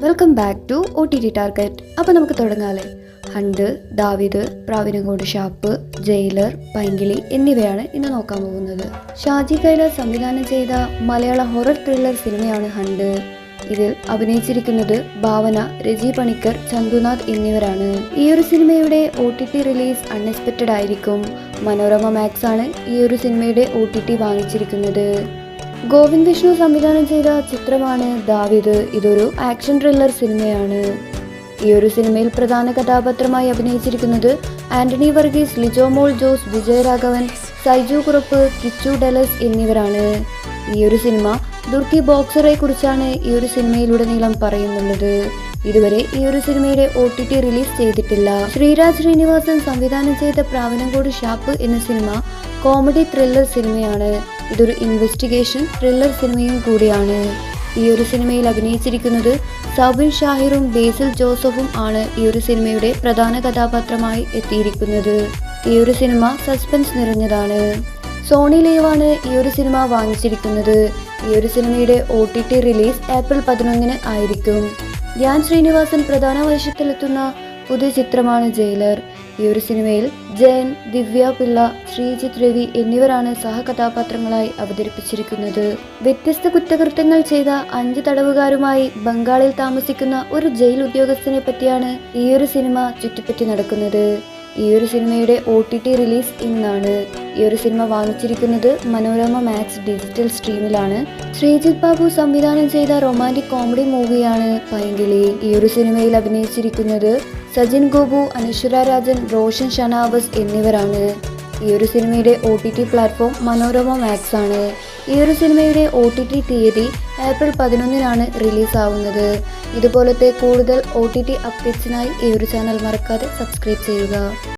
Welcome back to OTT target. അപ്പോൾ നമുക്ക് തുടങ്ങാല്ലേ. Hunt, ദാവീദ്, പ്രാവിനങ്കോട് ഷാപ്പ്, ജയിലർ, പൈങ്കിളി എന്നിവയാണ് ഇന്ന് നോക്കാൻ പോകുന്നത്. ഷാജി കൈലാസ് സംവിധാനം ചെയ്ത മലയാള ഹൊറർ ത്രില്ലർ സിനിമയാണ് ഹണ്ട്. ഇതിൽ അഭിനയിച്ചിരിക്കുന്നത് ഭാവന, രജി പണിക്കർ, ചന്തുനാഥ് എന്നിവരാണ്. ഈ ഒരു സിനിമയുടെ OTT റിലീസ് അൺഎക്സ്പെക്റ്റഡ് ആയിരിക്കും. മനോരമ മാക്സ് ആണ് ഈ ഒരു സിനിമയുടെ OTT വാങ്ങിച്ചിരിക്കുന്നത്. ഗോവിന്ദ് വിഷ്ണു സംവിധാനം ചെയ്ത ചിത്രമാണ് ദാവീദ്. ഇതൊരു ആക്ഷൻ ത്രില്ലർ സിനിമയാണ്. ഈ ഒരു സിനിമയിൽ പ്രധാന കഥാപാത്രമായി അഭിനയിച്ചിരിക്കുന്നത് ആന്റണി വർഗീസ്, ലിജോമോൾ ജോസ്, വിജയരാഘവൻ, സൈജു കുറുപ്പ്, കിച്ചു ഡെലസ് എന്നിവരാണ്. ഈ ഒരു സിനിമ ദുർക്കി ബോക്സറെ കുറിച്ചാണ് ഈ ഒരു സിനിമയിലുടനീളം പറയുന്നുള്ളത്. ഇതുവരെ ഈ ഒരു സിനിമയുടെ OTT റിലീസ് ചെയ്തിട്ടില്ല. ശ്രീരാജ് ശ്രീനിവാസൻ സംവിധാനം ചെയ്ത പ്രാവനങ്കോട് ഷാപ്പ് എന്ന സിനിമ കോമഡി ത്രില്ലർ സിനിമയാണ്. ഇതൊരു ഇൻവെസ്റ്റിഗേഷൻ ത്രില്ലർ സിനിമയും കൂടിയാണ്. ഈ ഒരു സിനിമയിൽ അഭിനയിച്ചിരിക്കുന്നത് സൗബിൻ ഷാഹിറും ബേസിൽ ജോസഫും ആണ് ഈ ഒരു സിനിമയുടെ പ്രധാന കഥാപാത്രമായി എത്തിയിരിക്കുന്നത്. ഈ ഒരു സിനിമ സസ്പെൻസ് നിറഞ്ഞതാണ്. സോണി ലൈവാണ് ഈ ഒരു സിനിമ വാങ്ങിച്ചിരിക്കുന്നത്. ഈ ഒരു സിനിമയുടെ OTT റിലീസ് ഏപ്രിൽ 11 ആയിരിക്കും. ധ്യാൻ ശ്രീനിവാസൻ പ്രധാന വേഷത്തിലെത്തുന്ന പുതിയ ചിത്രമാണ് ജയിലർ. ഈ ഒരു സിനിമയിൽ ജയൻ, ദിവ്യ പിള്ള, ശ്രീജിത്ത് രവി എന്നിവരാണ് സഹകഥാപാത്രങ്ങളായി അവതരിപ്പിച്ചിരിക്കുന്നത്. വ്യത്യസ്ത കുറ്റകൃത്യങ്ങൾ ചെയ്ത 5 തടവുകാരുമായി ബംഗാളിൽ താമസിക്കുന്ന ഒരു ജയിൽ ഉദ്യോഗസ്ഥനെ പറ്റിയാണ് ഈ ഒരു സിനിമ ചുറ്റിപ്പറ്റി നടക്കുന്നത്. ഈ ഒരു സിനിമയുടെ OTT റിലീസ് ഇന്നാണ്. ഈ ഒരു സിനിമ വാങ്ങിച്ചിരിക്കുന്നത് മനോരമ മാക്സ് ഡിജിറ്റൽ സ്ട്രീമിലാണ്. ശ്രീജിത്ത് ബാബു സംവിധാനം ചെയ്ത റൊമാൻറ്റിക് കോമഡി മൂവിയാണ് പൈങ്കിളി. ഈ ഒരു സിനിമയിൽ അഭിനയിച്ചിരിക്കുന്നത് സജിൻ ഗോപു, അനശ്വര രാജൻ, റോഷൻ ഷനാവസ് എന്നിവരാണ്. ഈ ഒരു സിനിമയുടെ OTT പ്ലാറ്റ്ഫോം മനോരമ മാക്സ് ആണ്. ഈ ഒരു സിനിമയുടെ OTT തീയതി ഏപ്രിൽ 11 റിലീസാവുന്നത്. ഇതുപോലത്തെ കൂടുതൽ OTT അപ്ഡേറ്റ്സിനായി ഈ ഒരു ചാനൽ മറക്കാതെ സബ്സ്ക്രൈബ് ചെയ്യുക.